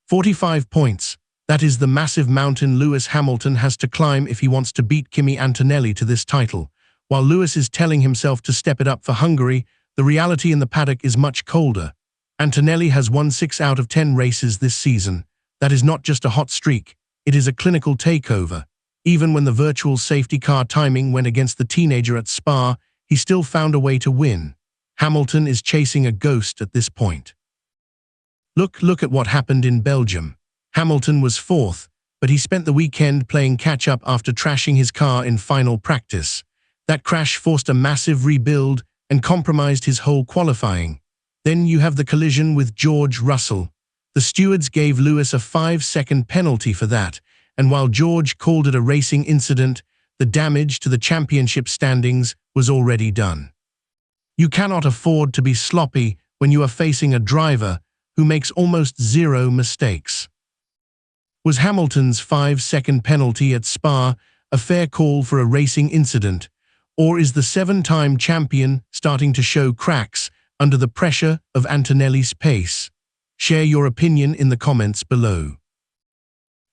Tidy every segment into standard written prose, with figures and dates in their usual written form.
45 points. That is the massive mountain Lewis Hamilton has to climb if he wants to beat Kimi Antonelli to this title. While Lewis is telling himself to step it up for Hungary, the reality in the paddock is much colder. Antonelli has won 6 out of 10 races this season. That is not just a hot streak, it is a clinical takeover. Even when the virtual safety car timing went against the teenager at Spa, he still found a way to win. Hamilton is chasing a ghost at this point. Look at what happened in Belgium. Hamilton was 4th, but he spent the weekend playing catch-up after trashing his car in final practice. That crash forced a massive rebuild and compromised his whole qualifying. Then you have the collision with George Russell. The stewards gave Lewis a 5-second penalty for that, and while George called it a racing incident, the damage to the championship standings was already done. You cannot afford to be sloppy when you are facing a driver who makes almost 0 mistakes. Was Hamilton's 5-second penalty at Spa a fair call for a racing incident, or is the 7-time champion starting to show cracks under the pressure of Antonelli's pace? Share your opinion in the comments below.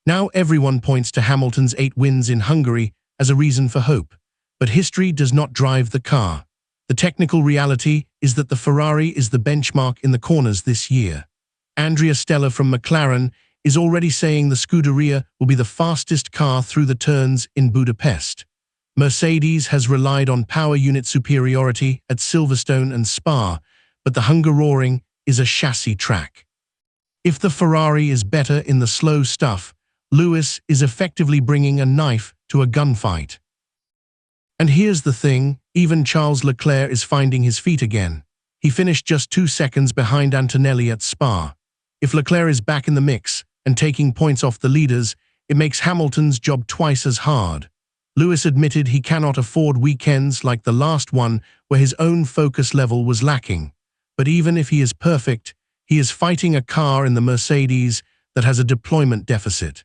Now everyone points to Hamilton's 8 wins in Hungary as a reason for hope, but history does not drive the car. The technical reality is that the Ferrari is the benchmark in the corners this year. Andrea Stella from McLaren is already saying the Scuderia will be the fastest car through the turns in Budapest. Mercedes has relied on power unit superiority at Silverstone and Spa, but the Hungaroring is a chassis track. If the Ferrari is better in the slow stuff, Lewis is effectively bringing a knife to a gunfight. And here's the thing, even Charles Leclerc is finding his feet again. He finished just 2 seconds behind Antonelli at Spa. If Leclerc is back in the mix and taking points off the leaders, it makes Hamilton's job twice as hard. Lewis admitted he cannot afford weekends like the last one where his own focus level was lacking. But even if he is perfect, he is fighting a car in the Mercedes that has a deployment deficit.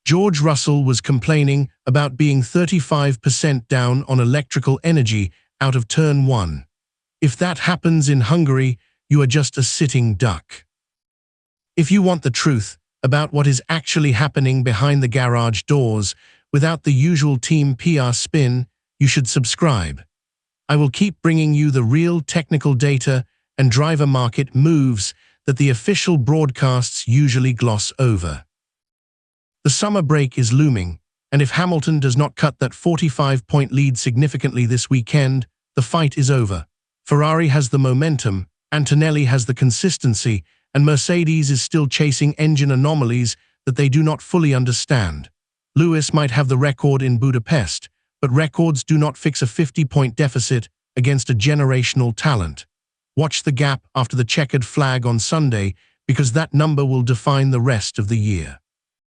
George Russell was complaining about being 35% down on electrical energy out of turn 1. If that happens in Hungary, you are just a sitting duck. If you want the truth about what is actually happening behind the garage doors without the usual team PR spin, you should subscribe. I will keep bringing you the real technical data and driver market moves that the official broadcasts usually gloss over. The summer break is looming, and if Hamilton does not cut that 45-point lead significantly this weekend, the fight is over. Ferrari has the momentum, Antonelli has the consistency, and Mercedes is still chasing engine anomalies that they do not fully understand. Lewis might have the record in Budapest, but records do not fix a 50-point deficit against a generational talent. Watch the gap after the checkered flag on Sunday, because that number will define the rest of the year.